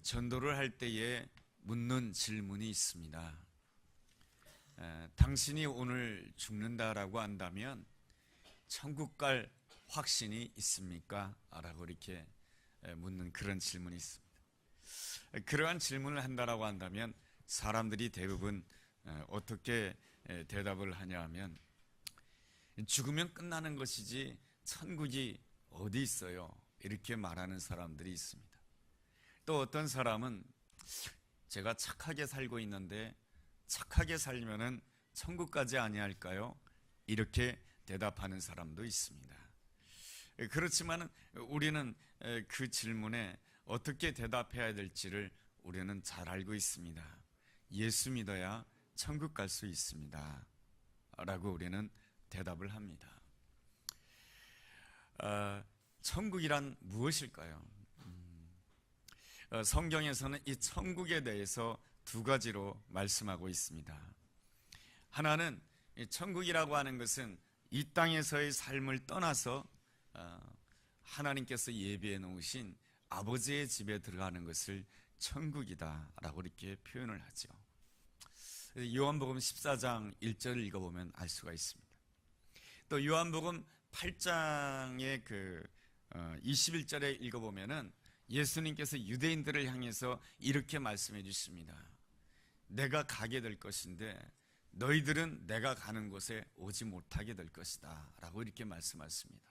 전도를 할 때에 묻는 질문이 있습니다. 당신이 오늘 죽는다라고 한다면 천국 갈 확신이 있습니까? 라고 이렇게 묻는 그런 질문이 있습니다. 그러한 질문을 한다라고 한다면 사람들이 대부분 어떻게 대답을 하냐 하면 죽으면 끝나는 것이지 천국이 어디 있어요? 이렇게 말하는 사람들이 있습니다. 또 어떤 사람은 제가 착하게 살고 있는데 착하게 살면은 천국까지 아니할까요? 이렇게 대답하는 사람도 있습니다. 그렇지만 우리는 그 질문에 어떻게 대답해야 될지를 우리는 잘 알고 있습니다. 예수 믿어야 천국 갈 수 있습니다 라고 우리는 대답을 합니다. 천국이란 무엇일까요? 성경에서는 이 천국에 대해서 두 가지로 말씀하고 있습니다. 하나는 천국이라고 하는 것은 이 땅에서의 삶을 떠나서 하나님께서 예비해 놓으신 아버지의 집에 들어가는 것을 천국이다라고 이렇게 표현을 하죠. 요한복음 14장 1절을 읽어보면 알 수가 있습니다. 또 요한복음 8장의 21절에 읽어보면은 예수님께서 유대인들을 향해서 이렇게 말씀해 주십니다. 내가 가게 될 것인데 너희들은 내가 가는 곳에 오지 못하게 될 것이다 라고 이렇게 말씀하십니다.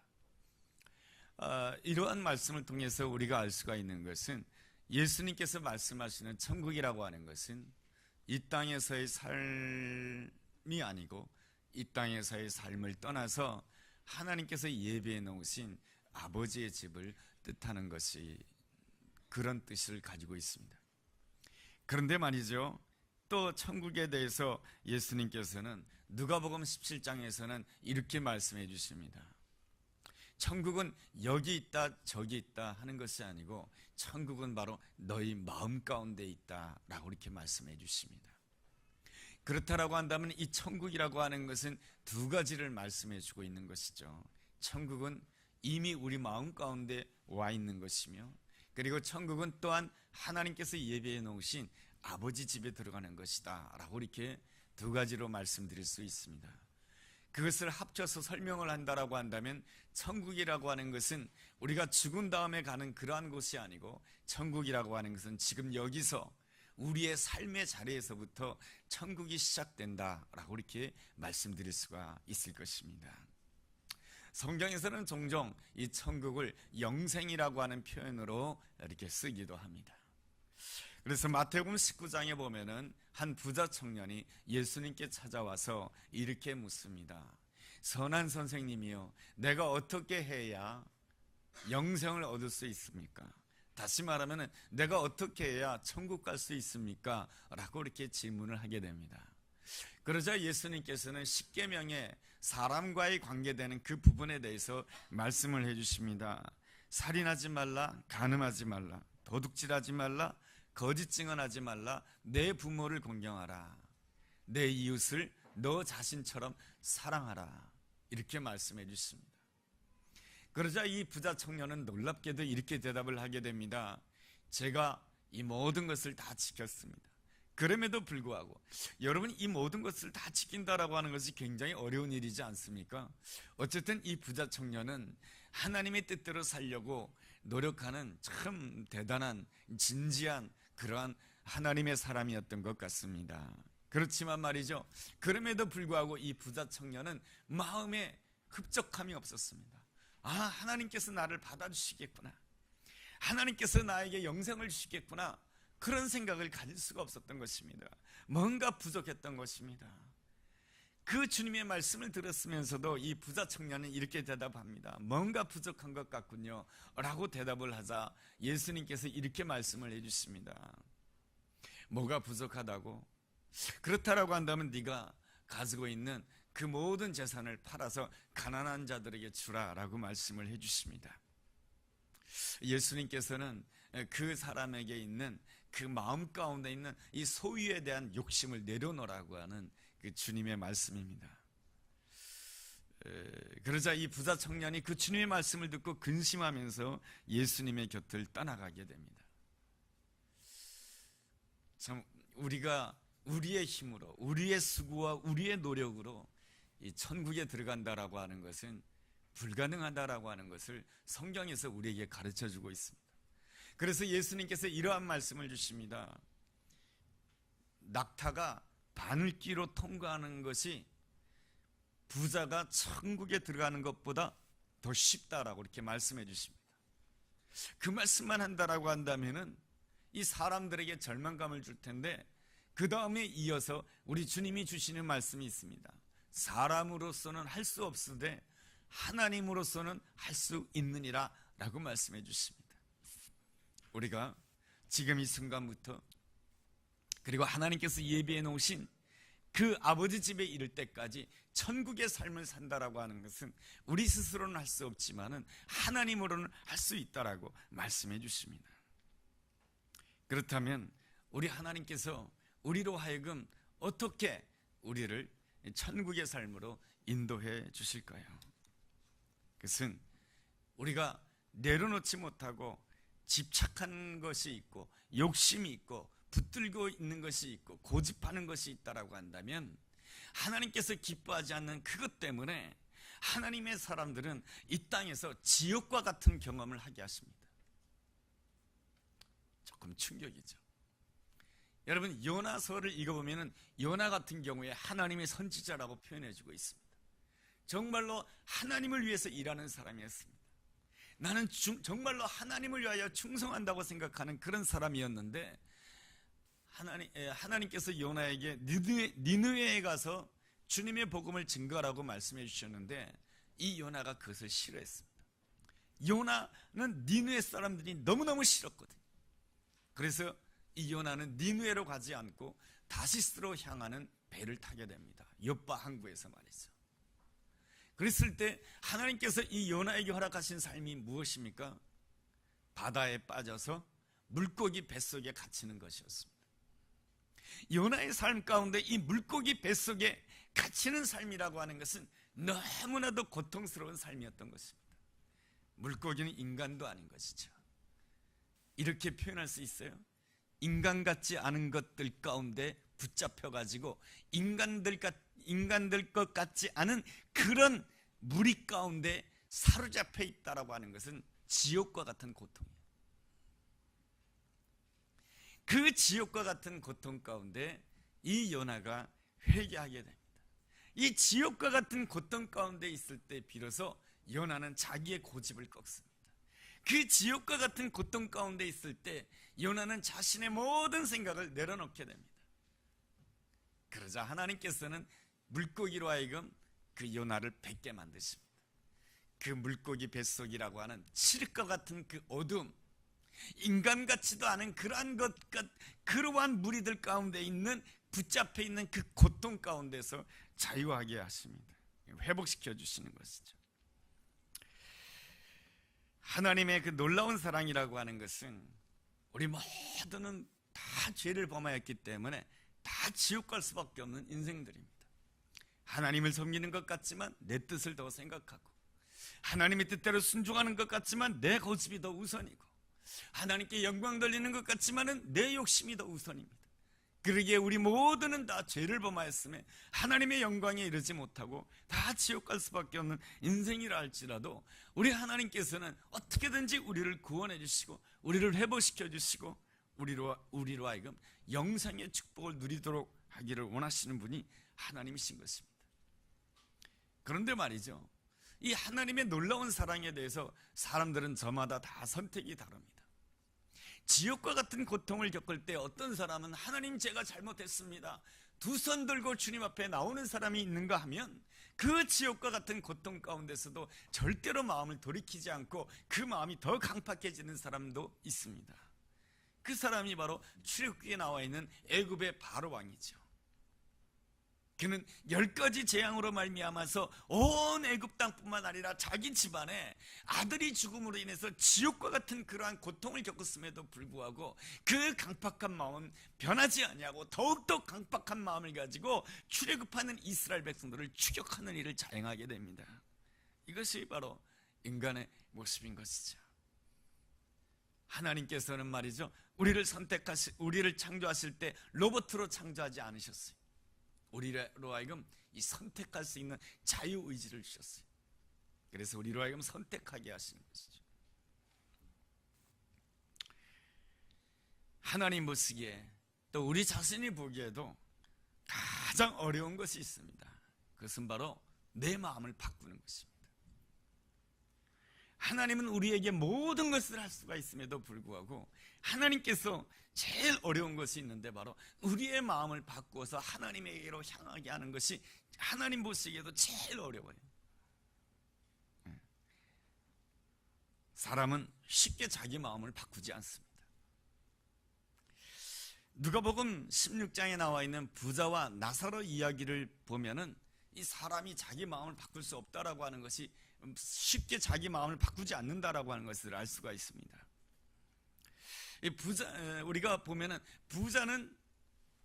이러한 말씀을 통해서 우리가 알 수가 있는 것은 예수님께서 말씀하시는 천국이라고 하는 것은 이 땅에서의 삶이 아니고 이 땅에서의 삶을 떠나서 하나님께서 예비해 놓으신 아버지의 집을 뜻하는 것이 그런 뜻을 가지고 있습니다. 그런데 말이죠, 또 천국에 대해서 예수님께서는 누가복음 17장에서는 이렇게 말씀해 주십니다. 천국은 여기 있다 저기 있다 하는 것이 아니고 천국은 바로 너희 마음 가운데 있다 라고 이렇게 말씀해 주십니다. 그렇다라고 한다면 이 천국이라고 하는 것은 두 가지를 말씀해 주고 있는 것이죠. 천국은 이미 우리 마음 가운데 와 있는 것이며, 그리고 천국은 또한 하나님께서 예비해 놓으신 아버지 집에 들어가는 것이다 라고 이렇게 두 가지로 말씀드릴 수 있습니다. 그것을 합쳐서 설명을 한다라고 한다면 천국이라고 하는 것은 우리가 죽은 다음에 가는 그러한 곳이 아니고 천국이라고 하는 것은 지금 여기서 우리의 삶의 자리에서부터 천국이 시작된다라고 이렇게 말씀드릴 수가 있을 것입니다. 성경에서는 종종 이 천국을 영생이라고 하는 표현으로 이렇게 쓰기도 합니다. 그래서 마태복음 19장에 보면은 한 부자 청년이 예수님께 찾아와서 이렇게 묻습니다. 선한 선생님이요, 내가 어떻게 해야 영생을 얻을 수 있습니까? 다시 말하면 내가 어떻게 해야 천국 갈 수 있습니까? 라고 이렇게 질문을 하게 됩니다. 그러자 예수님께서는 십계명에 사람과의 관계되는 그 부분에 대해서 말씀을 해주십니다. 살인하지 말라, 간음하지 말라, 도둑질하지 말라, 거짓 증언하지 말라, 내 부모를 공경하라, 내 이웃을 너 자신처럼 사랑하라, 이렇게 말씀해 주십니다. 그러자 이 부자 청년은 놀랍게도 이렇게 대답을 하게 됩니다. 제가 이 모든 것을 다 지켰습니다. 그럼에도 불구하고 여러분, 이 모든 것을 다 지킨다라고 하는 것이 굉장히 어려운 일이지 않습니까? 어쨌든 이 부자 청년은 하나님의 뜻대로 살려고 노력하는 참 대단한 진지한 그러한 하나님의 사람이었던 것 같습니다. 그렇지만 말이죠, 그럼에도 불구하고 이 부자 청년은 마음에 흡족함이 없었습니다. 하나님께서 나를 받아주시겠구나, 하나님께서 나에게 영생을 주시겠구나, 그런 생각을 가질 수가 없었던 것입니다. 뭔가 부족했던 것입니다. 그 주님의 말씀을 들었으면서도 이 부자 청년은 이렇게 대답합니다. 뭔가 부족한 것 같군요 라고 대답을 하자 예수님께서 이렇게 말씀을 해주십니다. 뭐가 부족하다고? 그렇다라고 한다면 네가 가지고 있는 그 모든 재산을 팔아서 가난한 자들에게 주라 라고 말씀을 해주십니다. 예수님께서는 그 사람에게 있는 그 마음 가운데 있는 이 소유에 대한 욕심을 내려놓으라고 하는 그 주님의 말씀입니다. 그러자 이 부자 청년이 그 주님의 말씀을 듣고 근심하면서 예수님의 곁을 떠나가게 됩니다. 참 우리가 우리의 힘으로, 우리의 수고와 우리의 노력으로 이 천국에 들어간다라고 하는 것은 불가능하다라고 하는 것을 성경에서 우리에게 가르쳐 주고 있습니다. 그래서 예수님께서 이러한 말씀을 주십니다. 낙타가 바늘귀로 통과하는 것이 부자가 천국에 들어가는 것보다 더 쉽다라고 이렇게 말씀해 주십니다. 그 말씀만 한다라고 한다면은 이 사람들에게 절망감을 줄 텐데, 그 다음에 이어서 우리 주님이 주시는 말씀이 있습니다. 사람으로서는 할 수 없으되 하나님으로서는 할 수 있느니라 라고 말씀해 주십니다. 우리가 지금 이 순간부터, 그리고 하나님께서 예비해 놓으신 그 아버지 집에 이를 때까지 천국의 삶을 산다라고 하는 것은 우리 스스로는 할 수 없지만은 하나님으로는 할 수 있다라고 말씀해 주십니다. 그렇다면 우리 하나님께서 우리로 하여금 어떻게 우리를 천국의 삶으로 인도해 주실까요? 그것은 우리가 내려놓지 못하고 집착한 것이 있고 욕심이 있고 붙들고 있는 것이 있고 고집하는 것이 있다라고 한다면, 하나님께서 기뻐하지 않는 그것 때문에 하나님의 사람들은 이 땅에서 지옥과 같은 경험을 하게 하십니다. 조금 충격이죠. 여러분, 요나서를 읽어보면 요나 같은 경우에 하나님의 선지자라고 표현해주고 있습니다. 정말로 하나님을 위해서 일하는 사람이었습니다. 나는 정말로 하나님을 위하여 충성한다고 생각하는 그런 사람이었는데, 하나님께서 요나에게 니느웨에 가서 주님의 복음을 증거하라고 말씀해 주셨는데, 이 요나가 그것을 싫어했습니다. 요나는 니느웨 사람들이 너무너무 싫었거든요. 그래서 이 요나는 니느웨로 가지 않고 다시스로 향하는 배를 타게 됩니다. 요빠 항구에서 말이죠. 그랬을 때 하나님께서 이 요나에게 허락하신 삶이 무엇입니까? 바다에 빠져서 물고기 뱃속에 갇히는 것이었습니다. 요나의 삶 가운데 이 물고기 뱃속에 갇히는 삶이라고 하는 것은 너무나도 고통스러운 삶이었던 것입니다. 물고기는 인간도 아닌 것이죠. 이렇게 표현할 수 있어요. 인간 같지 않은 것들 가운데 붙잡혀가지고 인간들 것 같지 않은 그런 무리 가운데 사로잡혀 있다라고 하는 것은 지옥과 같은 고통이에요. 그 지옥과 같은 고통 가운데 이 요나가 회개하게 됩니다. 이 지옥과 같은 고통 가운데 있을 때 비로소 요나는 자기의 고집을 꺾습니다. 그 지옥과 같은 고통 가운데 있을 때 요나는 자신의 모든 생각을 내려놓게 됩니다. 그러자 하나님께서는 물고기로 하여금 그 요나를 뱉게 만드십니다. 그 물고기 뱃속이라고 하는 칠흑과 같은 그 어둠, 인간 같지도 않은 그러한 무리들 가운데 있는, 붙잡혀 있는 그 고통 가운데서 자유하게 하십니다. 회복시켜 주시는 것이죠. 하나님의 그 놀라운 사랑이라고 하는 것은 우리 모두는 다 죄를 범하였기 때문에 다 지옥 갈 수밖에 없는 인생들입니다. 하나님을 섬기는 것 같지만 내 뜻을 더 생각하고, 하나님의 뜻대로 순종하는 것 같지만 내 고집이 더 우선이고, 하나님께 영광 돌리는 것 같지만은 내 욕심이 더 우선입니다. 그러기에 우리 모두는 다 죄를 범하였음에 하나님의 영광에 이르지 못하고 다 지옥 갈 수밖에 없는 인생이라 할지라도, 우리 하나님께서는 어떻게든지 우리를 구원해 주시고 우리를 회복시켜 주시고 우리로 하여금 영생의 축복을 누리도록 하기를 원하시는 분이 하나님이신 것입니다. 그런데 말이죠, 이 하나님의 놀라운 사랑에 대해서 사람들은 저마다 다 선택이 다릅니다. 지옥과 같은 고통을 겪을 때 어떤 사람은 하나님, 제가 잘못했습니다, 두 손 들고 주님 앞에 나오는 사람이 있는가 하면, 그 지옥과 같은 고통 가운데서도 절대로 마음을 돌이키지 않고 그 마음이 더 강팍해지는 사람도 있습니다. 그 사람이 바로 출애굽기에 나와 있는 애굽의 바로 왕이죠. 그는 10가지 재앙으로 말미암아서 온 애굽 땅뿐만 아니라 자기 집안에 아들이 죽음으로 인해서 지옥과 같은 그러한 고통을 겪었음에도 불구하고 그 강팍한 마음은 변하지 아니하고 더욱더 강팍한 마음을 가지고 출애굽하는 이스라엘 백성들을 추격하는 일을 자행하게 됩니다. 이것이 바로 인간의 모습인 것이죠. 하나님께서는 말이죠, 우리를 창조하실 때 로봇으로 창조하지 않으셨어요. 우리로 하여금 이 선택할 수 있는 자유의지를 주셨어요. 그래서 우리로 하여금 선택하게 하시는 것이죠. 하나님 보시기에, 또 우리 자신이 보기에도 가장 어려운 것이 있습니다. 그것은 바로 내 마음을 바꾸는 것입니다. 하나님은 우리에게 모든 것을 할 수가 있음에도 불구하고 하나님께서 제일 어려운 것이 있는데, 바로 우리의 마음을 바꾸어서 하나님에게로 향하게 하는 것이 하나님 보시기에도 제일 어려워요. 사람은 쉽게 자기 마음을 바꾸지 않습니다. 누가복음 16장에 나와 있는 부자와 나사로 이야기를 보면은 이 사람이 자기 마음을 바꿀 수 없다라고 하는 것이, 쉽게 자기 마음을 바꾸지 않는다라고 하는 것을 알 수가 있습니다. 이 우리가 보면은 부자는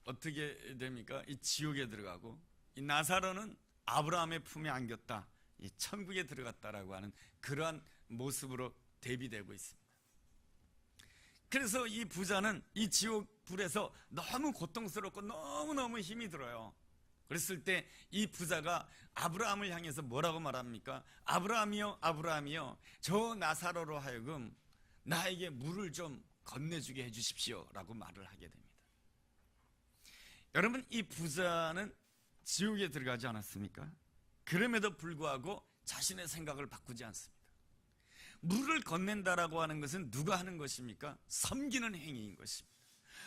어떻게 됩니까? 이 지옥에 들어가고, 이 나사로는 아브라함의 품에 안겼다, 이 천국에 들어갔다라고 하는 그러한 모습으로 대비되고 있습니다. 그래서 이 부자는 이 지옥 불에서 너무 고통스럽고 너무너무 힘이 들어요. 그랬을 때 이 부자가 아브라함을 향해서 뭐라고 말합니까? 아브라함이요, 아브라함이요, 저 나사로로 하여금 나에게 물을 좀 건네주게 해주십시오 라고 말을 하게 됩니다. 여러분, 이 부자는 지옥에 들어가지 않았습니까? 그럼에도 불구하고 자신의 생각을 바꾸지 않습니다. 물을 건넨다라고 하는 것은 누가 하는 것입니까? 섬기는 행위인 것입니다.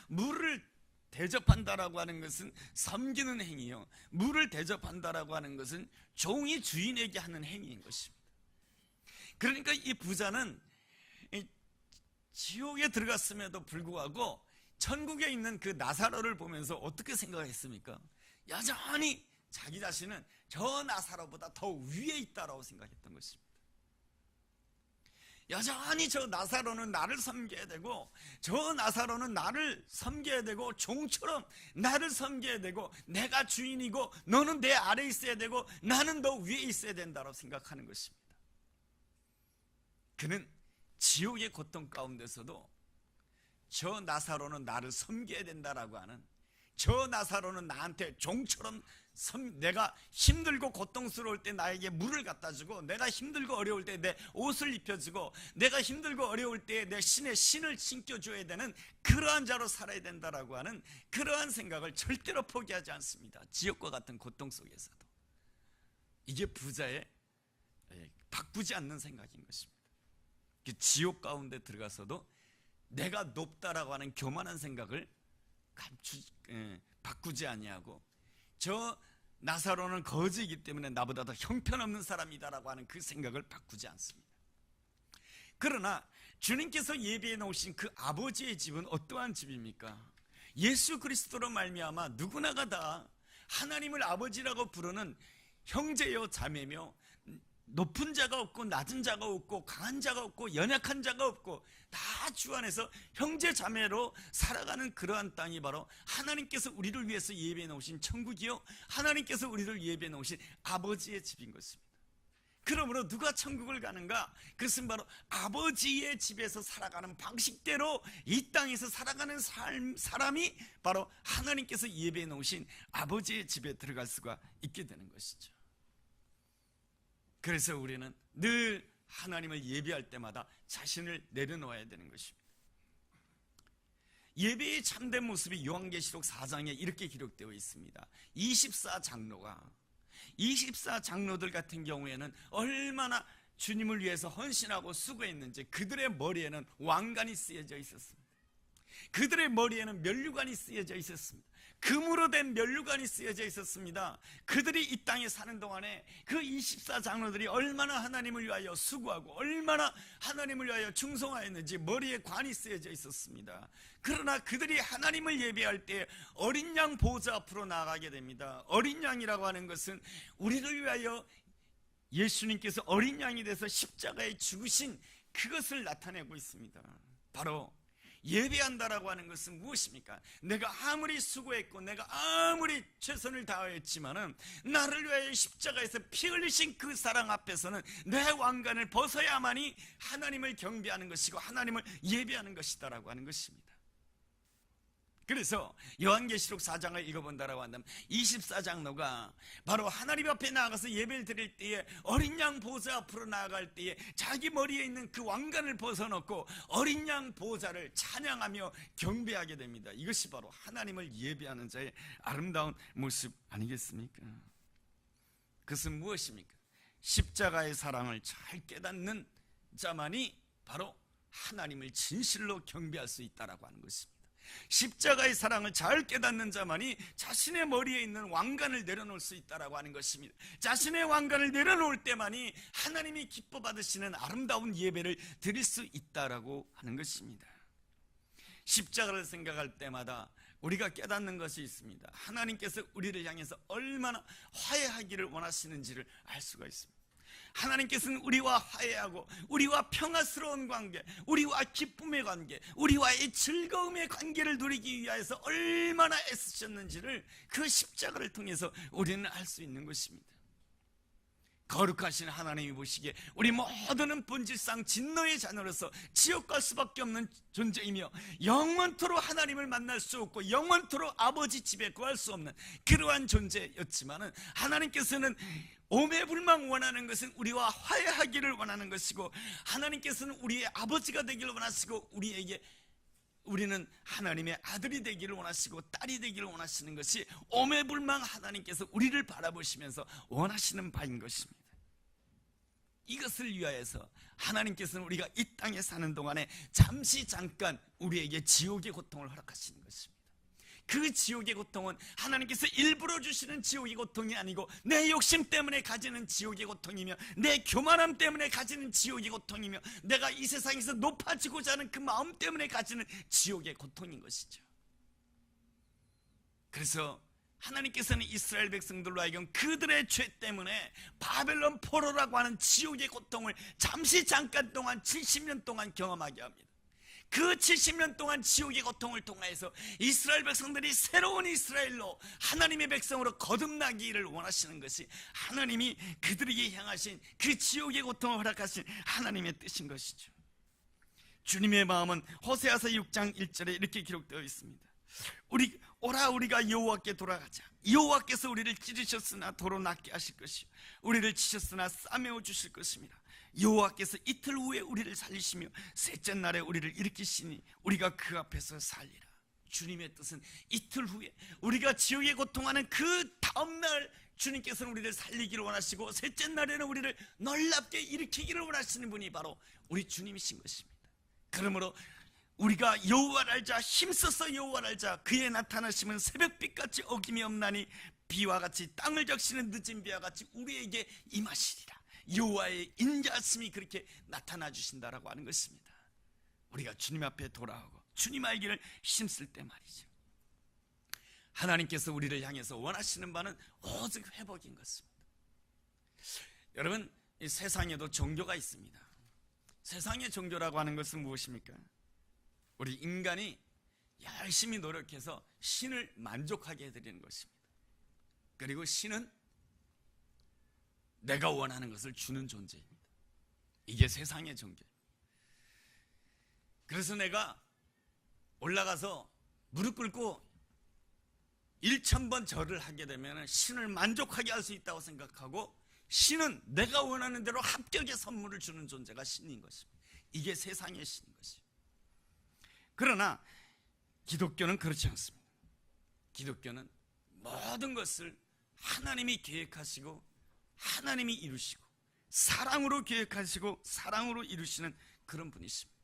물을 대접한다라고 하는 것은 섬기는 행위요, 물을 대접한다라고 하는 것은 종이 주인에게 하는 행위인 것입니다. 그러니까 이 부자는 지옥에 들어갔음에도 불구하고 천국에 있는 그 나사로를 보면서 어떻게 생각했습니까? 여전히 자기 자신은 저 나사로보다 더 위에 있다라고 생각했던 것입니다. 여전히 저 나사로는 나를 섬겨야 되고, 저 나사로는 나를 섬겨야 되고, 종처럼 나를 섬겨야 되고, 내가 주인이고 너는 내 아래에 있어야 되고 나는 너 위에 있어야 된다고 생각하는 것입니다. 그는 지옥의 고통 가운데서도 저 나사로는 나를 섬겨야 된다라고 하는, 저 나사로는 나한테 종처럼 내가 힘들고 고통스러울 때 나에게 물을 갖다 주고, 내가 힘들고 어려울 때 내 옷을 입혀주고, 내가 힘들고 어려울 때 내 신의 신을 신겨줘야 되는 그러한 자로 살아야 된다라고 하는 그러한 생각을 절대로 포기하지 않습니다. 지옥과 같은 고통 속에서도. 이게 부자의 바꾸지 않는 생각인 것입니다. 지옥 가운데 들어가서도 내가 높다라고 하는 교만한 생각을 바꾸지 아니하고, 저 나사로는 거지이기 때문에 나보다 더 형편없는 사람이다라고 하는 그 생각을 바꾸지 않습니다. 그러나 주님께서 예비해 놓으신 그 아버지의 집은 어떠한 집입니까? 예수 그리스도로 말미암아 누구나가 다 하나님을 아버지라고 부르는 형제요 자매며, 높은 자가 없고 낮은 자가 없고 강한 자가 없고 연약한 자가 없고 다 주 안에서 형제 자매로 살아가는 그러한 땅이 바로 하나님께서 우리를 위해서 예배해 놓으신 천국이요, 하나님께서 우리를 예배해 놓으신 아버지의 집인 것입니다. 그러므로 누가 천국을 가는가? 그것은 바로 아버지의 집에서 살아가는 방식대로 이 땅에서 살아가는 사람이 바로 하나님께서 예배해 놓으신 아버지의 집에 들어갈 수가 있게 되는 것이죠. 그래서 우리는 늘 하나님을 예배할 때마다 자신을 내려놓아야 되는 것입니다. 예배의 참된 모습이 요한계시록 4장에 이렇게 기록되어 있습니다. 24장로들 같은 경우에는 얼마나 주님을 위해서 헌신하고 수고했는지 그들의 머리에는 왕관이 쓰여져 있었습니다. 그들의 머리에는 면류관이 쓰여져 있었습니다. 금으로 된 면류관이 쓰여져 있었습니다. 그들이 이 땅에 사는 동안에 그 24장로들이 얼마나 하나님을 위하여 수고하고 얼마나 하나님을 위하여 충성하였는지 머리에 관이 쓰여져 있었습니다. 그러나 그들이 하나님을 예배할 때 어린 양 보좌 앞으로 나아가게 됩니다. 어린 양이라고 하는 것은 우리를 위하여 예수님께서 어린 양이 돼서 십자가에 죽으신 그것을 나타내고 있습니다. 바로 예배한다라고 하는 것은 무엇입니까? 내가 아무리 수고했고 내가 아무리 최선을 다했지만은 나를 위하여 십자가에서 피 흘리신 그 사랑 앞에서는 내 왕관을 벗어야만이 하나님을 경배하는 것이고 하나님을 예배하는 것이다라고 하는 것입니다. 그래서 요한계시록 4장을 읽어본다라고 한다면 24장로가 바로 하나님 앞에 나아가서 예배를 드릴 때에 어린 양 보좌 앞으로 나아갈 때에 자기 머리에 있는 그 왕관을 벗어놓고 어린 양 보좌를 찬양하며 경배하게 됩니다. 이것이 바로 하나님을 예배하는 자의 아름다운 모습 아니겠습니까? 그것은 무엇입니까? 십자가의 사랑을 잘 깨닫는 자만이 바로 하나님을 진실로 경배할 수 있다라고 하는 것입니다. 십자가의 사랑을 잘 깨닫는 자만이 자신의 머리에 있는 왕관을 내려놓을 수 있다라고 하는 것입니다. 자신의 왕관을 내려놓을 때만이 하나님이 기뻐 받으시는 아름다운 예배를 드릴 수 있다라고 하는 것입니다. 십자가를 생각할 때마다 우리가 깨닫는 것이 있습니다. 하나님께서 우리를 향해서 얼마나 화해하기를 원하시는지를 알 수가 있습니다. 하나님께서는 우리와 화해하고 우리와 평화스러운 관계, 우리와 기쁨의 관계, 우리와의 즐거움의 관계를 누리기 위해서 얼마나 애쓰셨는지를 그 십자가를 통해서 우리는 알 수 있는 것입니다. 거룩하신 하나님이 보시기에 우리 모두는 본질상 진노의 자녀로서 지옥 갈 수밖에 없는 존재이며 영원토록 하나님을 만날 수 없고 영원토록 아버지 집에 구할 수 없는 그러한 존재였지만은 하나님께서는 오매불망 원하는 것은 우리와 화해하기를 원하는 것이고 하나님께서는 우리의 아버지가 되기를 원하시고 우리는 하나님의 아들이 되기를 원하시고 딸이 되기를 원하시는 것이 오매불망 하나님께서 우리를 바라보시면서 원하시는 바인 것입니다. 이것을 위하여서 하나님께서는 우리가 이 땅에 사는 동안에 잠깐 우리에게 지옥의 고통을 허락하시는 것입니다. 그 지옥의 고통은 하나님께서 일부러 주시는 지옥의 고통이 아니고 내 욕심 때문에 가지는 지옥의 고통이며 내 교만함 때문에 가지는 지옥의 고통이며 내가 이 세상에서 높아지고자 하는 그 마음 때문에 가지는 지옥의 고통인 것이죠. 그래서 하나님께서는 이스라엘 백성들로 하여금 그들의 죄 때문에 바벨론 포로라고 하는 지옥의 고통을 잠깐 동안 70년 동안 경험하게 합니다. 그 70년 동안 지옥의 고통을 통해서 이스라엘 백성들이 새로운 이스라엘로 하나님의 백성으로 거듭나기를 원하시는 것이 하나님이 그들에게 향하신 그 지옥의 고통을 허락하신 하나님의 뜻인 것이죠. 주님의 마음은 호세아서 6장 1절에 이렇게 기록되어 있습니다. 우리가 여호와께 돌아가자. 여호와께서 우리를 찌르셨으나 도로 낫게 하실 것이요 우리를 치셨으나 싸매어 주실 것입니다. 여호와께서 이틀 후에 우리를 살리시며 셋째 날에 우리를 일으키시니 우리가 그 앞에서 살리라. 주님의 뜻은 이틀 후에 우리가 지옥에 고통하는 그 다음날 주님께서는 우리를 살리기를 원하시고 셋째 날에는 우리를 놀랍게 일으키기를 원하시는 분이 바로 우리 주님이신 것입니다. 그러므로 우리가 여호와를 알자, 힘써서 여호와를 알자. 그의 나타나심은 새벽빛같이 어김이 없나니 비와 같이 땅을 적시는 늦은 비와 같이 우리에게 임하시리라. 여호와의 인자심이 그렇게 나타나 주신다라고 하는 것입니다. 우리가 주님 앞에 돌아오고 주님 알기를 힘쓸 때 말이죠. 하나님께서 우리를 향해서 원하시는 바는 오직 회복인 것입니다. 여러분, 이 세상에도 종교가 있습니다. 세상의 종교라고 하는 것은 무엇입니까? 우리 인간이 열심히 노력해서 신을 만족하게 해드리는 것입니다. 그리고 신은 내가 원하는 것을 주는 존재입니다. 이게 세상의 종교입니다. 그래서 내가 올라가서 무릎 꿇고 1000번 절을 하게 되면 신을 만족하게 할 수 있다고 생각하고 신은 내가 원하는 대로 합격의 선물을 주는 존재가 신인 것입니다. 이게 세상의 신인 것입니다. 그러나 기독교는 그렇지 않습니다. 기독교는 모든 것을 하나님이 계획하시고 하나님이 이루시고 사랑으로 계획하시고 사랑으로 이루시는 그런 분이십니다.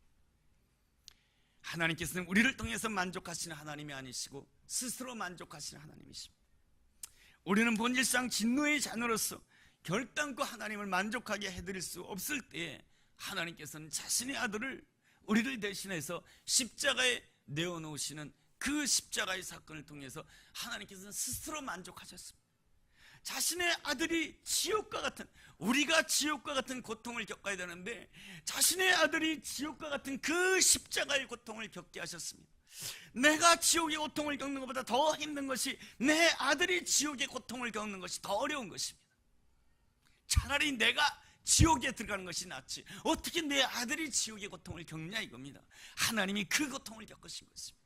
하나님께서는 우리를 통해서 만족하시는 하나님이 아니시고 스스로 만족하시는 하나님이십니다. 우리는 본질상 진노의 자녀로서 결단코 하나님을 만족하게 해드릴 수 없을 때에 하나님께서는 자신의 아들을 우리를 대신해서 십자가에 내어놓으시는 그 십자가의 사건을 통해서 하나님께서는 스스로 만족하셨습니다. 자신의 아들이 지옥과 같은, 우리가 지옥과 같은 고통을 겪어야 되는데 자신의 아들이 지옥과 같은 그 십자가의 고통을 겪게 하셨습니다. 내가 지옥의 고통을 겪는 것보다 더 힘든 것이 내 아들이 지옥의 고통을 겪는 것이 더 어려운 것입니다. 차라리 내가 지옥에 들어가는 것이 낫지 어떻게 내 아들이 지옥의 고통을 겪냐 이겁니다. 하나님이 그 고통을 겪으신 것입니다.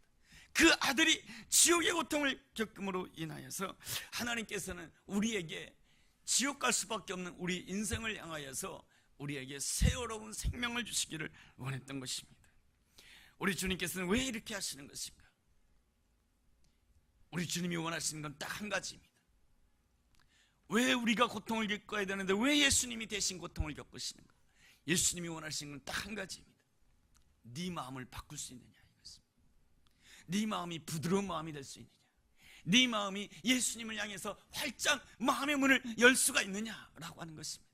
그 아들이 지옥의 고통을 겪음으로 인하여서 하나님께서는 우리에게 지옥 갈 수밖에 없는 우리 인생을 향하여서 우리에게 새로운 생명을 주시기를 원했던 것입니다. 우리 주님께서는 왜 이렇게 하시는 것인가? 우리 주님이 원하시는 건 딱 한 가지입니다. 왜 우리가 고통을 겪어야 되는데 왜 예수님이 대신 고통을 겪으시는가? 예수님이 원하시는 건 딱 한 가지입니다. 네 마음을 바꿀 수 있느냐 이것입니다. 네 마음이 부드러운 마음이 될 수 있느냐, 네 마음이 예수님을 향해서 활짝 마음의 문을 열 수가 있느냐라고 하는 것입니다.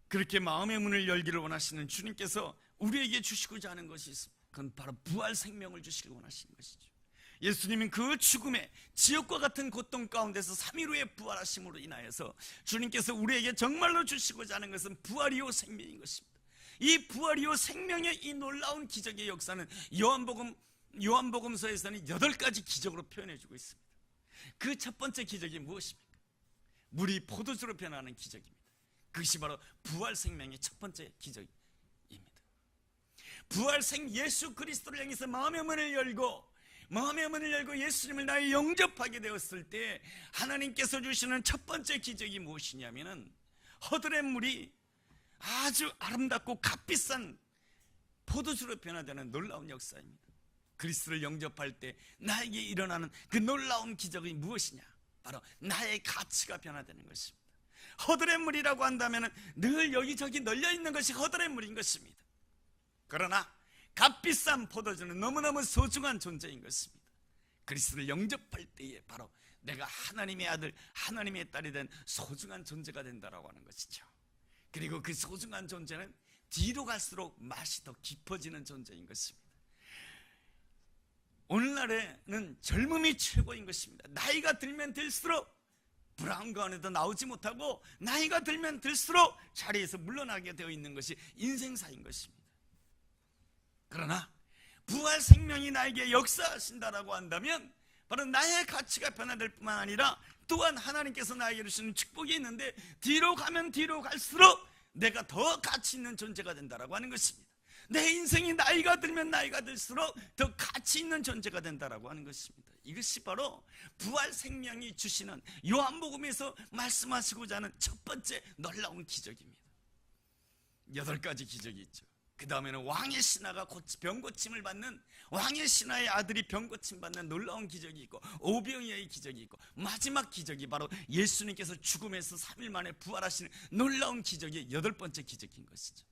그렇게 마음의 문을 열기를 원하시는 주님께서 우리에게 주시고자 하는 것이 있습니다. 그건 바로 부활 생명을 주시길 원하시는 것이죠. 예수님은 그 죽음의 지옥과 같은 고통 가운데서 3일 후에 부활하심으로 인하여서 주님께서 우리에게 정말로 주시고자 하는 것은 부활이요 생명인 것입니다. 이 부활이요 생명의 이 놀라운 기적의 역사는 요한복음서에서는 8가지 기적으로 표현해주고 있습니다. 그 첫 번째 기적이 무엇입니까? 물이 포도주로 변하는 기적입니다. 그것이 바로 부활 생명의 첫 번째 기적입니다. 예수 그리스도를 향해서 마음의 문을 열고 예수님을 나의 영접하게 되었을 때 하나님께서 주시는 첫 번째 기적이 무엇이냐면은 허들의 물이 아주 아름답고 값비싼 포도주로 변화되는 놀라운 역사입니다. 그리스도를 영접할 때 나에게 일어나는 그 놀라운 기적이 무엇이냐? 바로 나의 가치가 변화되는 것입니다. 허들의 물이라고 한다면 늘 여기저기 널려있는 것이 허들의 물인 것입니다. 그러나 값비싼 포도주는 너무너무 소중한 존재인 것입니다. 그리스도를 영접할 때에 바로 내가 하나님의 아들, 하나님의 딸이 된 소중한 존재가 된다라고 하는 것이죠. 그리고 그 소중한 존재는 뒤로 갈수록 맛이 더 깊어지는 존재인 것입니다. 오늘날에는 젊음이 최고인 것입니다. 나이가 들면 들수록 브라운 가운데도 나오지 못하고 나이가 들면 들수록 자리에서 물러나게 되어 있는 것이 인생사인 것입니다. 그러나 부활 생명이 나에게 역사하신다라고 한다면 바로 나의 가치가 변화될 뿐만 아니라 또한 하나님께서 나에게 주시는 축복이 있는데 뒤로 가면 뒤로 갈수록 내가 더 가치 있는 존재가 된다라고 하는 것입니다. 내 인생이 나이가 들면 나이가 들수록 더 가치 있는 존재가 된다라고 하는 것입니다. 이것이 바로 부활 생명이 주시는 요한복음에서 말씀하시고자 하는 첫 번째 놀라운 기적입니다. 8가지 기적이 있죠. 그 다음에는 왕의 신하가 병고침을 받는, 왕의 신하의 아들이 병고침 받는 놀라운 기적이 있고, 오병이어의 기적이 있고, 마지막 기적이 바로 예수님께서 죽음에서 3일 만에 부활하시는 놀라운 기적이 8번째 기적인 것이죠.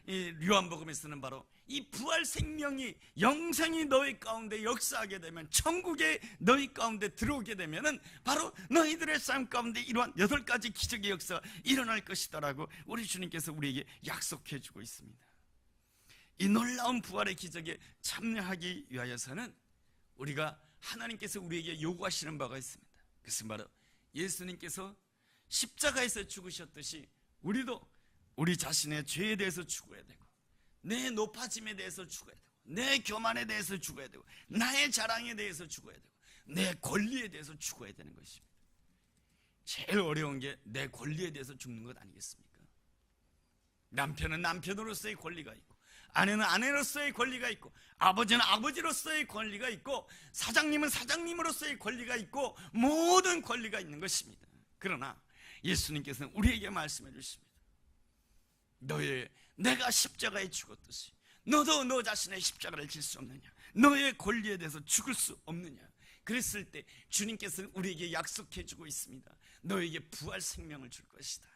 이 요한복음에서는 바로 이 부활 생명이 영생이 너희 가운데 역사하게 되면, 천국에 너희 가운데 들어오게 되면은 바로 너희들의 삶 가운데 이러한 8가지 기적의 역사가 일어날 것이다라고 우리 주님께서 우리에게 약속해 주고 있습니다. 이 놀라운 부활의 기적에 참여하기 위하여서는 우리가 하나님께서 우리에게 요구하시는 바가 있습니다. 그것은 바로 예수님께서 십자가에서 죽으셨듯이 우리도 우리 자신의 죄에 대해서 죽어야 되고, 내 높아짐에 대해서 죽어야 되고, 내 교만에 대해서 죽어야 되고, 나의 자랑에 대해서 죽어야 되고, 내 권리에 대해서 죽어야 되는 것입니다. 제일 어려운 게 내 권리에 대해서 죽는 것 아니겠습니까? 남편은 남편으로서의 권리가 있고, 아내는 아내로서의 권리가 있고, 아버지는 아버지로서의 권리가 있고, 사장님은 사장님으로서의 권리가 있고, 모든 권리가 있는 것입니다. 그러나 예수님께서는 우리에게 말씀해 주십니다. 내가 십자가에 죽었듯이 너도 너 자신의 십자가를 질 수 없느냐? 너의 권리에 대해서 죽을 수 없느냐? 그랬을 때 주님께서는 우리에게 약속해 주고 있습니다. 너에게 부활 생명을 줄 것이다.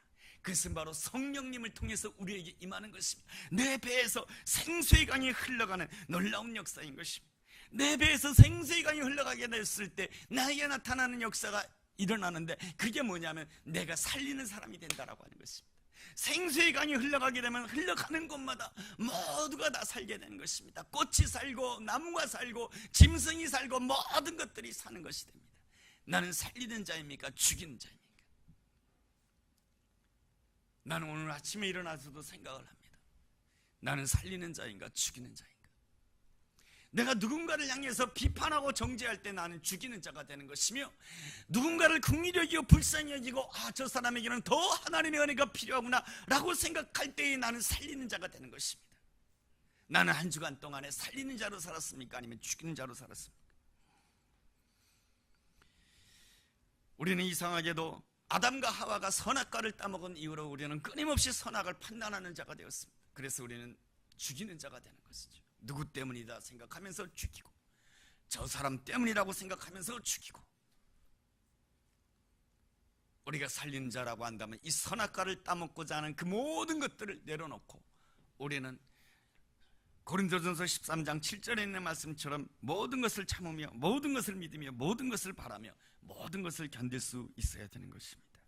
그것은 바로 성령님을 통해서 우리에게 임하는 것입니다. 내 배에서 생수의 강이 흘러가는 놀라운 역사인 것입니다. 내 배에서 생수의 강이 흘러가게 됐을 때 나에게 나타나는 역사가 일어나는데, 그게 뭐냐면 내가 살리는 사람이 된다라고 하는 것입니다. 생수의 강이 흘러가게 되면 흘러가는 곳마다 모두가 다 살게 되는 것입니다. 꽃이 살고 나무가 살고 짐승이 살고 모든 것들이 사는 것이 됩니다. 나는 살리는 자입니까? 죽이는 자입니까? 나는 오늘 아침에 일어나서도 생각을 합니다. 나는 살리는 자인가 죽이는 자인가? 내가 누군가를 향해서 비판하고 정죄할 때 나는 죽이는 자가 되는 것이며, 누군가를 긍휼히 여기고 불쌍히 여기고 저 사람에게는 더 하나님의 은혜가 필요하구나 라고 생각할 때에 나는 살리는 자가 되는 것입니다. 나는 한 주간 동안에 살리는 자로 살았습니까? 아니면 죽이는 자로 살았습니까? 우리는 이상하게도 아담과 하와가 선악과를 따먹은 이후로 우리는 끊임없이 선악을 판단하는 자가 되었습니다. 그래서 우리는 죽이는 자가 되는 것이죠. 누구 때문이다 생각하면서 죽이고, 저 사람 때문이라고 생각하면서 죽이고. 우리가 살리는 자라고 한다면 이 선악과를 따먹고자 하는 그 모든 것들을 내려놓고 우리는 고린도전서 13장 7절에 있는 말씀처럼 모든 것을 참으며 모든 것을 믿으며 모든 것을 바라며 모든 것을 견딜 수 있어야 되는 것입니다.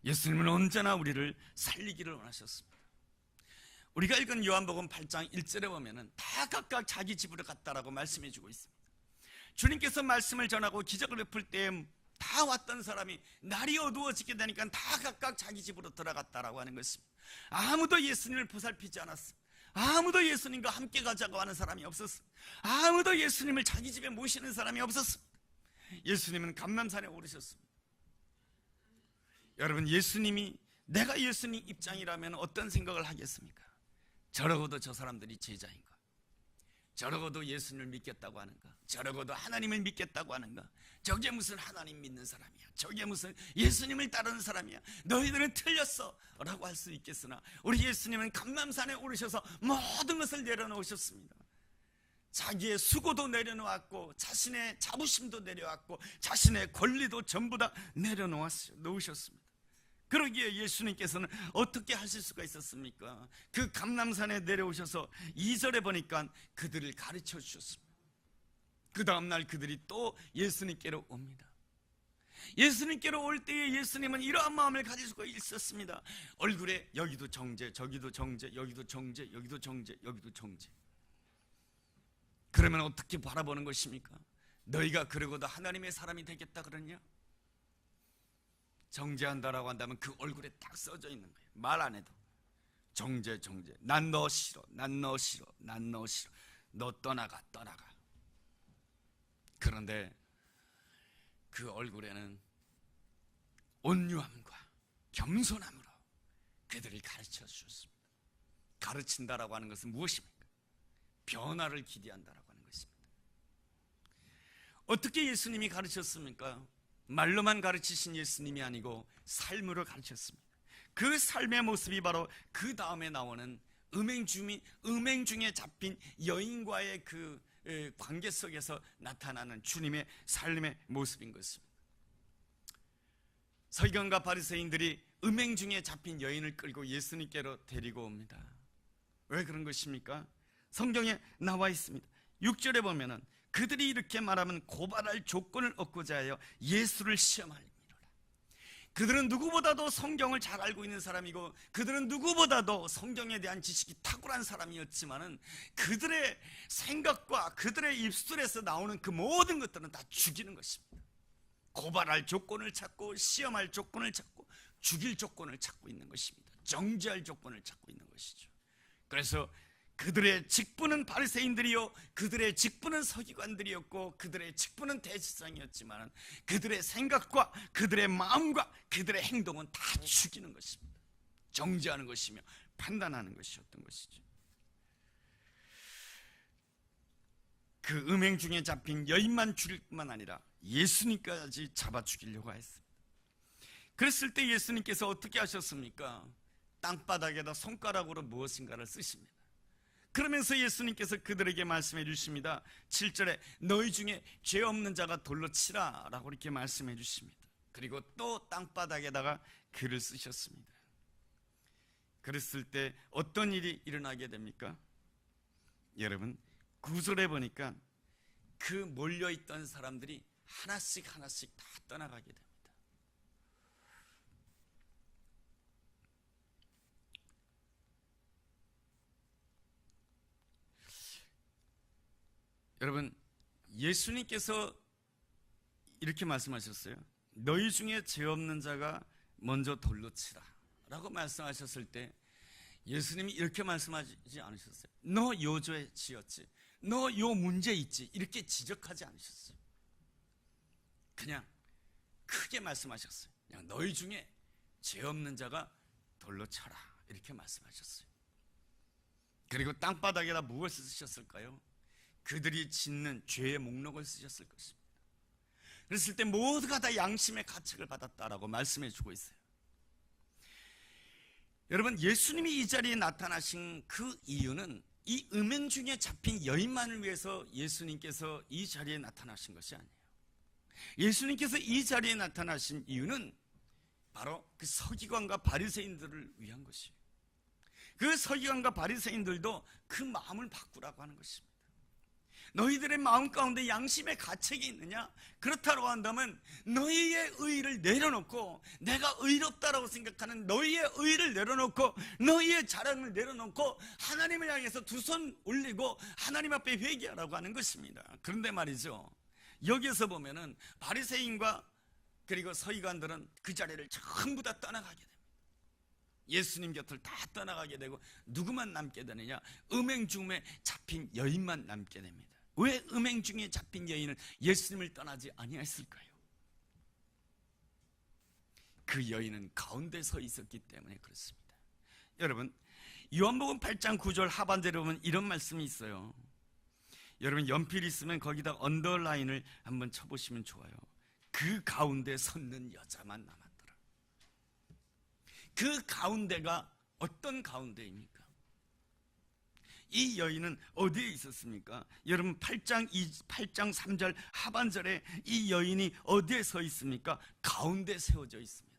예수님은 언제나 우리를 살리기를 원하셨습니다. 우리가 읽은 요한복음 8장 1절에 보면은 다 각각 자기 집으로 갔다라고 말씀해 주고 있습니다. 주님께서 말씀을 전하고 기적을 베풀 때 다 왔던 사람이 날이 어두워지게 되니까 다 각각 자기 집으로 들어갔다라고 하는 것입니다. 아무도 예수님을 보살피지 않았습니다. 아무도 예수님과 함께 가자고 하는 사람이 없었습니다. 아무도 예수님을 자기 집에 모시는 사람이 없었습니다. 예수님은 감람산에 오르셨습니다. 여러분, 예수님이, 내가 예수님 입장이라면 어떤 생각을 하겠습니까? 저러고도 저 사람들이 제자인가? 저러고도 예수님을 믿겠다고 하는가? 저러고도 하나님을 믿겠다고 하는가? 저게 무슨 하나님 믿는 사람이야? 저게 무슨 예수님을 따르는 사람이야? 너희들은 틀렸어 라고 할 수 있겠으나, 우리 예수님은 감람산에 오르셔서 모든 것을 내려놓으셨습니다. 자기의 수고도 내려놓았고 자신의 자부심도 내려왔고 자신의 권리도 전부 다 내려놓으셨습니다. 그러기에 예수님께서는 어떻게 하실 수가 있었습니까? 그 감람산에 내려오셔서 2절에 보니까 그들을 가르쳐 주셨습니다. 그 다음날 그들이 또 예수님께로 옵니다. 예수님께로 올 때에 예수님은 이러한 마음을 가질 수가 있었습니다. 얼굴에 여기도 정죄, 저기도 정죄, 여기도 정죄, 여기도 정죄, 여기도 정죄. 그러면 어떻게 바라보는 것입니까? 너희가 그러고도 하나님의 사람이 되겠다 그러냐? 정죄한다라고 한다면 그 얼굴에 딱 써져 있는 거예요. 말 안 해도 정죄, 정죄. 난 너 싫어, 난 너 싫어, 난 너 싫어. 너 떠나가, 떠나가. 그런데 그 얼굴에는 온유함과 겸손함으로 그들을 가르쳐 주셨습니다. 가르친다라고 하는 것은 무엇입니까? 변화를 기대한다라고 하는 것입니다. 어떻게 예수님이 가르쳤습니까? 말로만 가르치신 예수님이 아니고 삶으로 가르쳤습니다. 그 삶의 모습이 바로 그 다음에 나오는 음행 중에 잡힌 여인과의 그 관계 속에서 나타나는 주님의 삶의 모습인 것입니다. 서기관과 바리새인들이 음행 중에 잡힌 여인을 끌고 예수님께로 데리고 옵니다. 왜 그런 것입니까? 성경에 나와 있습니다. 6절에 보면은 그들이 이렇게 말하면 고발할 조건을 얻고자 하여 예수를 시험하리라. 그들은 누구보다도 성경을 잘 알고 있는 사람이고 그들은 누구보다도 성경에 대한 지식이 탁월한 사람이었지만은 그들의 생각과 그들의 입술에서 나오는 그 모든 것들은 다 죽이는 것입니다. 고발할 조건을 찾고 시험할 조건을 찾고 죽일 조건을 찾고 있는 것입니다. 정죄할 조건을 찾고 있는 것이죠. 그래서 그들의 직분은 바리새인들이요, 그들의 직분은 서기관들이었고 그들의 직분은 대제사장이었지만 그들의 생각과 그들의 마음과 그들의 행동은 다 죽이는 것입니다. 정죄하는 것이며 판단하는 것이었던 것이죠. 그 음행 중에 잡힌 여인만 죽일 뿐만 아니라 예수님까지 잡아 죽이려고 했습니다. 그랬을 때 예수님께서 어떻게 하셨습니까? 땅바닥에다 손가락으로 무엇인가를 쓰십니다. 그러면서 예수님께서 그들에게 말씀해 주십니다. 7절에 너희 중에 죄 없는 자가 돌로 치라 라고 이렇게 말씀해 주십니다. 그리고 또 땅바닥에다가 글을 쓰셨습니다. 그랬을 때 어떤 일이 일어나게 됩니까? 여러분, 9절에 보니까 그 몰려있던 사람들이 하나씩 다 떠나가게 됩니다. 여러분, 예수님께서 이렇게 말씀하셨어요. 너희 중에 죄 없는 자가 먼저 돌로 치라 라고 말씀하셨을 때 예수님이 이렇게 말씀하지 않으셨어요. 너 요 죄 지었지, 너 요 문제 있지, 이렇게 지적하지 않으셨어요. 그냥 크게 말씀하셨어요. 그냥 너희 중에 죄 없는 자가 돌로 쳐라, 이렇게 말씀하셨어요. 그리고 땅바닥에다 무엇을 쓰셨을까요? 그들이 짓는 죄의 목록을 쓰셨을 것입니다. 그랬을 때 모두가 다 양심의 가책을 받았다라고 말씀해 주고 있어요. 여러분, 예수님이 이 자리에 나타나신 그 이유는 이 음행 중에 잡힌 여인만을 위해서 예수님께서 이 자리에 나타나신 것이 아니에요. 예수님께서 이 자리에 나타나신 이유는 바로 그 서기관과 바리새인들을 위한 것이에요. 그 서기관과 바리새인들도 그 마음을 바꾸라고 하는 것입니다. 너희들의 마음 가운데 양심의 가책이 있느냐? 그렇다고 한다면 너희의 의의를 내려놓고, 내가 의롭다라고 생각하는 너희의 의의를 내려놓고, 너희의 자랑을 내려놓고 하나님을 향해서 두 손 올리고 하나님 앞에 회개하라고 하는 것입니다. 그런데 말이죠, 여기에서 보면은 바리새인과 그리고 서기관들은 그 자리를 전부 다 떠나가게 됩니다. 예수님 곁을 다 떠나가게 되고 누구만 남게 되느냐? 음행 중에 잡힌 여인만 남게 됩니다. 왜 음행 중에 잡힌 여인은 예수님을 떠나지 아니했을까요? 그 여인은 가운데 서 있었기 때문에 그렇습니다. 여러분, 요한복음 8장 9절 하반절에 보면 이런 말씀이 있어요. 여러분, 연필 있으면 거기다 언더라인을 한번 쳐보시면 좋아요. 그 가운데 섰는 여자만 남았더라. 그 가운데가 어떤 가운데입니까? 이 여인은 어디에 있었습니까? 여러분, 8장 3절 하반절에 이 여인이 어디에 서 있습니까? 가운데 세워져 있습니다.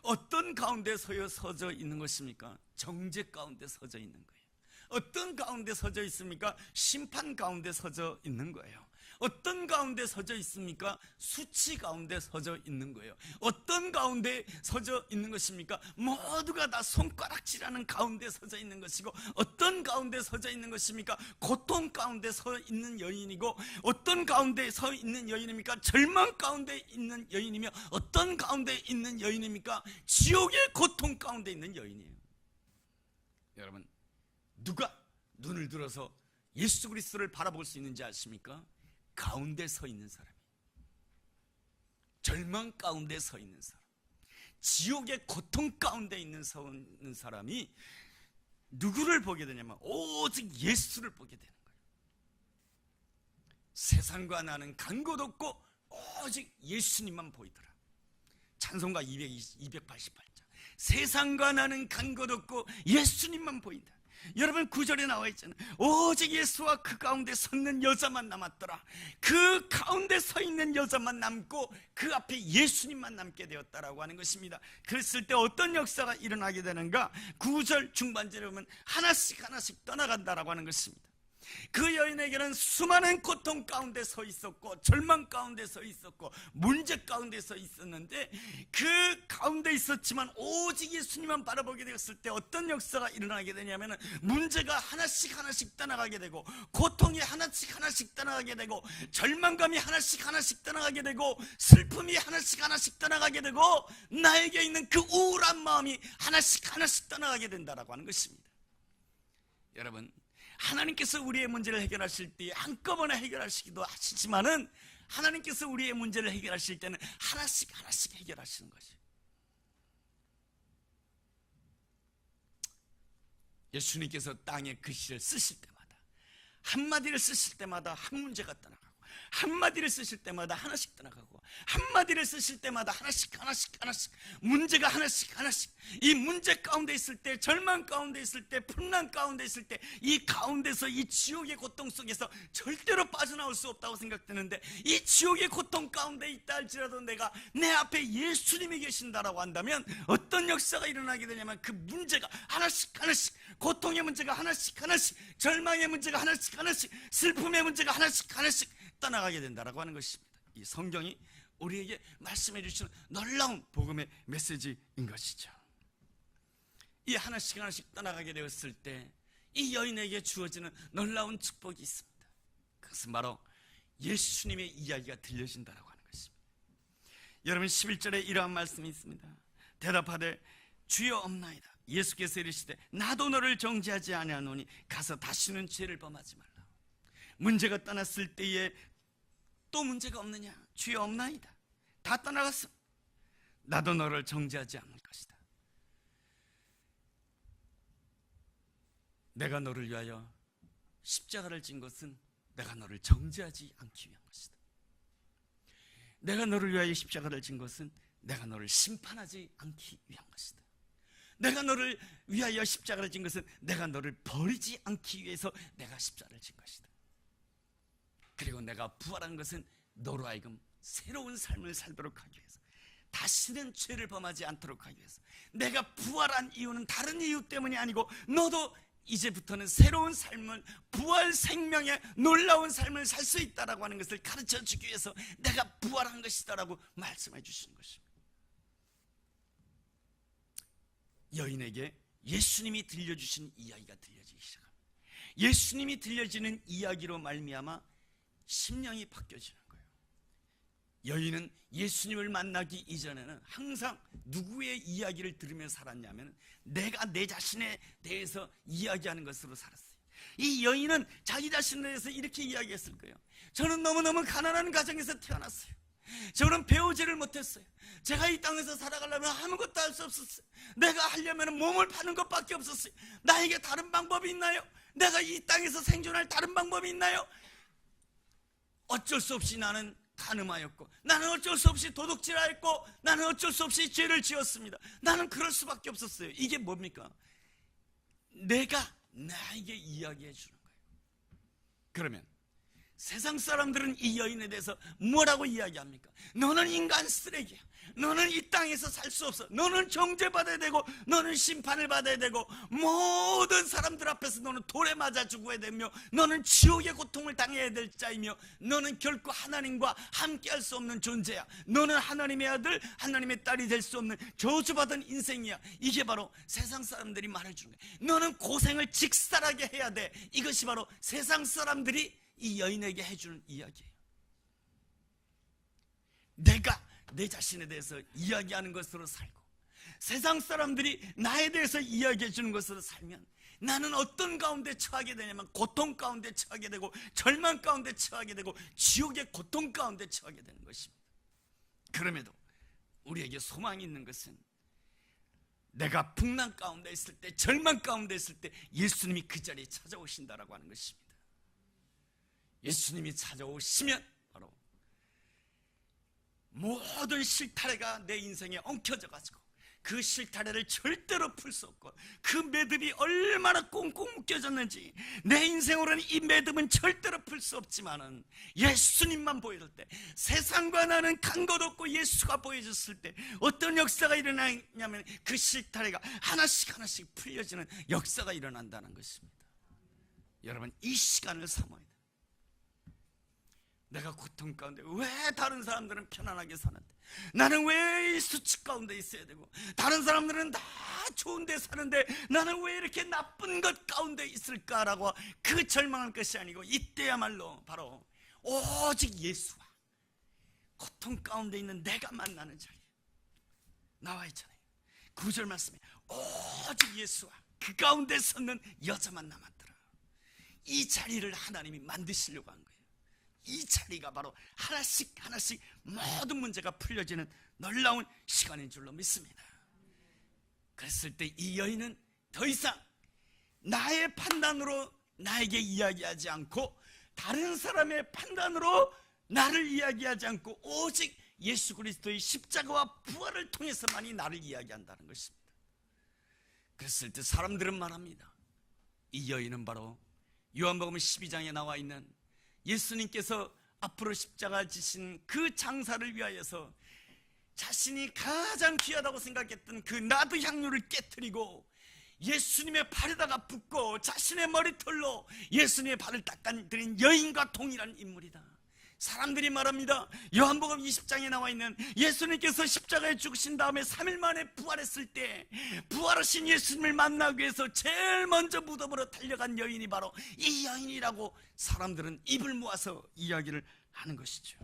어떤 가운데 서져 있는 것입니까? 정죄 가운데 서져 있는 거예요. 어떤 가운데 서져 있습니까? 심판 가운데 서져 있는 거예요. 어떤 가운데 서져 있습니까? 수치 가운데 서져 있는 거예요. 어떤 가운데 서져 있는 것입니까? 모두가 다 손가락질하는 가운데 서져 있는 것이고, 어떤 가운데 서져 있는 것입니까? 고통 가운데 서 있는 여인이고, 어떤 가운데 서 있는 여인입니까? 절망 가운데 있는 여인이며, 어떤 가운데 있는 여인입니까? 지옥의 고통 가운데 있는 여인이에요. 여러분, 누가 눈을 들어서 예수 그리스도를 바라볼 수 있는지 아십니까? 가운데 서 있는 사람이, 절망 가운데 서 있는 사람, 지옥의 고통 가운데 있는 사람이 누구를 보게 되냐면 오직 예수를 보게 되는 거예요. 세상과 나는 간 곳 없고 오직 예수님만 보이더라. 찬송가 288장. 세상과 나는 간 곳 없고 예수님만 보인다. 여러분, 9절에 나와 있잖아요. 오직 예수와 그 가운데 섰는 여자만 남았더라. 그 가운데 서 있는 여자만 남고 그 앞에 예수님만 남게 되었다라고 하는 것입니다. 그랬을 때 어떤 역사가 일어나게 되는가? 9절 중반절에 보면 하나씩 하나씩 떠나간다라고 하는 것입니다. 그 여인에게는 수많은 고통 가운데 서 있었고, 절망 가운데 서 있었고, 문제 가운데 서 있었는데, 그 가운데 있었지만 오직 예수님만 바라보게 되었을 때 어떤 역사가 일어나게 되냐면, 문제가 하나씩 하나씩 떠나가게 되고, 고통이 하나씩 하나씩 떠나가게 되고, 절망감이 하나씩 하나씩 떠나가게 되고, 슬픔이 하나씩 하나씩 떠나가게 되고, 나에게 있는 그 우울한 마음이 하나씩 하나씩 떠나가게 된다라고 하는 것입니다. 여러분, 하나님께서 우리의 문제를 해결하실 때 한꺼번에 해결하시기도 하시지만은, 하나님께서 우리의 문제를 해결하실 때는 하나씩 하나씩 해결하시는 것이에요. 예수님께서 땅에 글씨를 쓰실 때마다, 한마디를 쓰실 때마다 한 문제가 떠나가고, 한마디를 쓰실 때마다 하나씩 떠나가고, 한마디를 쓰실 때마다 하나씩 문제가 하나씩, 이 문제 가운데 있을 때, 절망 가운데 있을 때, 풍랑 가운데 있을 때, 이 가운데서, 이 지옥의 고통 속에서 절대로 빠져나올 수 없다고 생각되는데, 이 지옥의 고통 가운데 있다 할지라도 내가 내 앞에 예수님이 계신다라고 한다면 어떤 역사가 일어나게 되냐면, 그 문제가 하나씩, 고통의 문제가 하나씩, 절망의 문제가 하나씩, 슬픔의 문제가 하나씩 떠나가게 된다라고 하는 것입니다. 이 성경이 우리에게 말씀해 주시는 놀라운 복음의 메시지인 것이죠. 이 하나씩 떠나가게 되었을 때 이 여인에게 주어지는 놀라운 축복이 있습니다. 그 그것은 바로 예수님의 이야기가 들려진다라고 하는 것입니다. 여러분 11절에 이러한 말씀이 있습니다. 대답하되 주여 없나이다. 예수께서 이르시되 나도 너를 정죄하지 아니하노니 가서 다시는 죄를 범하지 말라. 문제가 떠났을 때에 또 문제가 없느냐? 주여 없나이다. 다 떠나갔어. 나도 너를 정죄하지 않을 것이다. 내가 너를 위하여 십자가를 진 것은 내가 너를 정죄하지 않기 위한 것이다. 내가 너를 위하여 십자가를 진 것은 내가 너를 심판하지 않기 위한 것이다. 내가 너를 위하여 십자가를 진 것은 내가 너를 버리지 않기 위해서 내가 십자가를 진 것이다. 그리고 내가 부활한 것은 너로 하여금 새로운 삶을 살도록 하기 위해서, 다시는 죄를 범하지 않도록 하기 위해서. 내가 부활한 이유는 다른 이유 때문이 아니고 너도 이제부터는 새로운 삶을, 부활 생명의 놀라운 삶을 살 수 있다라고 하는 것을 가르쳐 주기 위해서 내가 부활한 것이다라고 말씀해 주시는 것입니다. 여인에게 예수님이 들려주신 이야기가 들려지기 시작합니다. 예수님이 들려지는 이야기로 말미암아 심령이 바뀌어지는 거예요. 여인은 예수님을 만나기 이전에는 항상 누구의 이야기를 들으며 살았냐면 내가 내 자신에 대해서 이야기하는 것으로 살았어요. 이 여인은 자기 자신에 대해서 이렇게 이야기했을 거예요. 저는 너무너무 가난한 가정에서 태어났어요. 저는 배우지를 못했어요. 제가 이 땅에서 살아가려면 아무것도 할 수 없었어요. 내가 하려면 몸을 파는 것밖에 없었어요. 나에게 다른 방법이 있나요? 내가 이 땅에서 생존할 다른 방법이 있나요? 어쩔 수 없이 나는 간음하였고, 나는 어쩔 수 없이 도둑질하였고, 나는 어쩔 수 없이 죄를 지었습니다. 나는 그럴 수밖에 없었어요. 이게 뭡니까? 내가 나에게 이야기해 주는 거예요. 그러면 세상 사람들은 이 여인에 대해서 뭐라고 이야기합니까? 너는 인간 쓰레기야. 너는 이 땅에서 살 수 없어. 너는 정죄받아야 되고, 너는 심판을 받아야 되고, 모든 사람들 앞에서 너는 돌에 맞아 죽어야 되며, 너는 지옥의 고통을 당해야 될 자이며, 너는 결코 하나님과 함께할 수 없는 존재야. 너는 하나님의 아들, 하나님의 딸이 될 수 없는 저주받은 인생이야. 이게 바로 세상 사람들이 말해주는 거야. 너는 고생을 직살하게 해야 돼. 이것이 바로 세상 사람들이 이 여인에게 해주는 이야기예요. 내가 내 자신에 대해서 이야기하는 것으로 살고, 세상 사람들이 나에 대해서 이야기해 주는 것으로 살면 나는 어떤 가운데 처하게 되냐면 고통 가운데 처하게 되고, 절망 가운데 처하게 되고, 지옥의 고통 가운데 처하게 되는 것입니다. 그럼에도 우리에게 소망이 있는 것은 내가 풍랑 가운데 있을 때, 절망 가운데 있을 때 예수님이 그 자리에 찾아오신다라고 하는 것입니다. 예수님이 찾아오시면 바로 모든 실타래가 내 인생에 엉켜져 가지고 그 실타래를 절대로 풀 수 없고, 그 매듭이 얼마나 꽁꽁 묶여졌는지 내 인생으로는 이 매듭은 절대로 풀 수 없지만은 예수님만 보여줄 때, 세상과 나는 간 것 없고 예수가 보여줬을 때 어떤 역사가 일어나냐면 그 실타래가 하나씩 하나씩 풀려지는 역사가 일어난다는 것입니다. 여러분, 이 시간을 삼아야 돼요. 내가 고통 가운데, 왜 다른 사람들은 편안하게 사는데 나는 왜 이 수치 가운데 있어야 되고, 다른 사람들은 다 좋은 데 사는데 나는 왜 이렇게 나쁜 것 가운데 있을까라고 그 절망할 것이 아니고, 이때야말로 바로 오직 예수와 고통 가운데 있는 내가 만나는 자리에 나와 있잖아요. 9절 말씀에 오직 예수와 그 가운데 섰는 여자만 남았더라. 이 자리를 하나님이 만드시려고 한 거예요. 이 자리가 바로 하나씩 하나씩 모든 문제가 풀려지는 놀라운 시간인 줄로 믿습니다. 그랬을 때 이 여인은 더 이상 나의 판단으로 나에게 이야기하지 않고, 다른 사람의 판단으로 나를 이야기하지 않고, 오직 예수 그리스도의 십자가와 부활을 통해서만이 나를 이야기한다는 것입니다. 그랬을 때 사람들은 말합니다. 이 여인은 바로 요한복음 12장에 나와 있는 예수님께서 앞으로 십자가 지신 그 장사를 위하여서 자신이 가장 귀하다고 생각했던 그 나드 향유를 깨트리고 예수님의 발에다가 붓고 자신의 머리털로 예수님의 발을 닦아드린 여인과 동일한 인물이다. 사람들이 말합니다. 요한복음 20장에 나와 있는 예수님께서 십자가에 죽으신 다음에 3일 만에 부활했을 때 부활하신 예수님을 만나기 위해서 제일 먼저 무덤으로 달려간 여인이 바로 이 여인이라고 사람들은 입을 모아서 이야기를 하는 것이죠.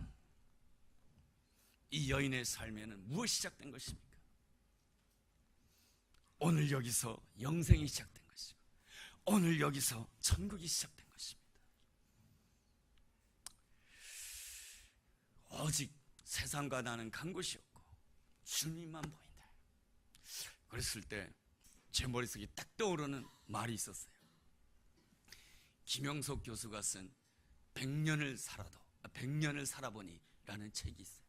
이 여인의 삶에는 무엇이 시작된 것입니까? 오늘 여기서 영생이 시작된 것이고 오늘 여기서 천국이 시작된 것입니다. 오직 세상과 나는 간 곳이 없고 주님만 보인다. 그랬을 때 제 머릿속에 딱 떠오르는 말이 있었어요. 김영석 교수가 쓴 100년을 살아보니 라는 책이 있어요.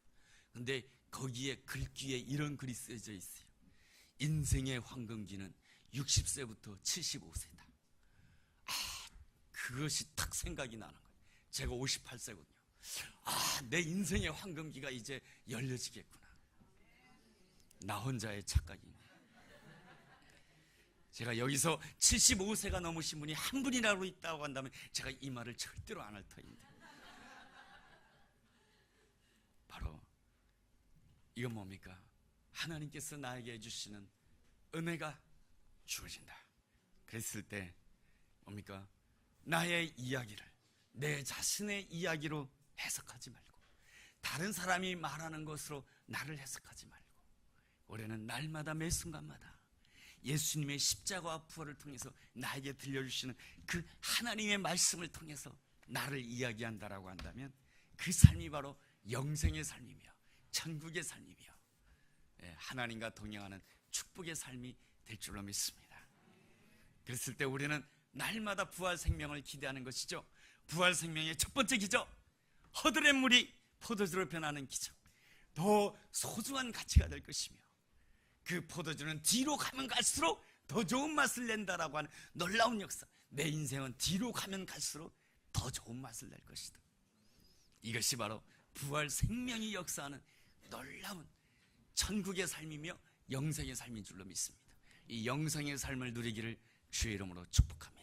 근데 거기에 글귀에 이런 글이 쓰여져 있어요. 인생의 황금기는 60세부터 75세다. 그것이 딱 생각이 나는 거예요. 제가 58세거든요. 내 인생의 황금기가 이제 열려지겠구나. 나 혼자의 착각이네. 제가 여기서 75세가 넘으신 분이 한 분이라도 있다고 한다면 제가 이 말을 절대로 안 할 터인데, 바로 이건 뭡니까? 하나님께서 나에게 해주시는 은혜가 주어진다. 그랬을 때 뭡니까? 나의 이야기를 내 자신의 이야기로 해석하지 말고 다른 사람이 말하는 것으로 나를 해석하지 말고 올해는 날마다 매 순간마다 예수님의 십자가와 부활을 통해서 나에게 들려주시는 그 하나님의 말씀을 통해서 나를 이야기한다라고 한다면 그 삶이 바로 영생의 삶이며 천국의 삶이며 하나님과 동행하는 축복의 삶이 될 줄로 믿습니다. 그랬을 때 우리는 날마다 부활 생명을 기대하는 것이죠. 부활 생명의 첫 번째 기적, 허들의 물이 포도주로 변하는 기적, 더 소중한 가치가 될 것이며 그 포도주는 뒤로 가면 갈수록 더 좋은 맛을 낸다라고 하는 놀라운 역사. 내 인생은 뒤로 가면 갈수록 더 좋은 맛을 낼 것이다. 이것이 바로 부활 생명이 역사하는 놀라운 천국의 삶이며 영생의 삶인 줄로 믿습니다. 이 영생의 삶을 누리기를 주의 이름으로 축복합니다.